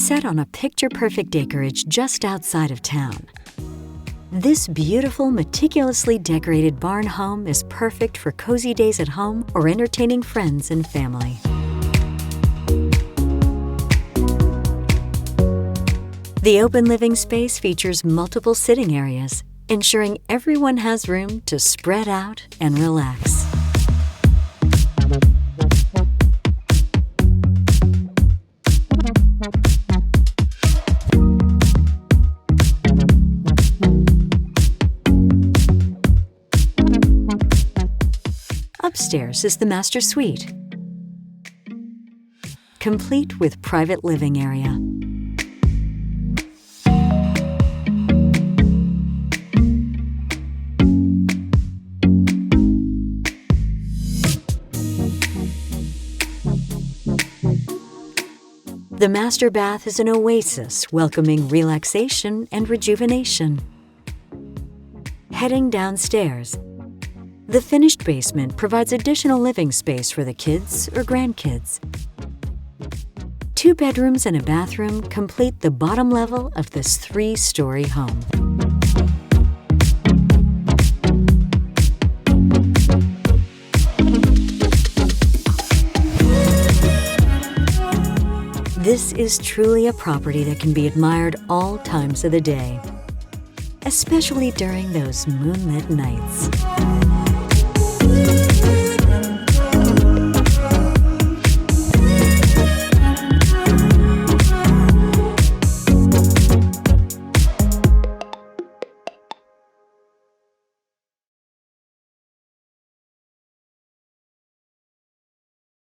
set on a picture-perfect acreage just outside of town. This beautiful, meticulously decorated barn home is perfect for cozy days at home or entertaining friends and family. The open living space features multiple sitting areas, ensuring everyone has room to spread out and relax. Upstairs is the master suite, complete with private living area. The master bath is an oasis welcoming relaxation and rejuvenation. Heading downstairs, the finished basement provides additional living space for the kids or grandkids. 2 bedrooms and a bathroom complete the bottom level of this 3-story home. This is truly a property that can be admired all times of the day, especially during those moonlit nights.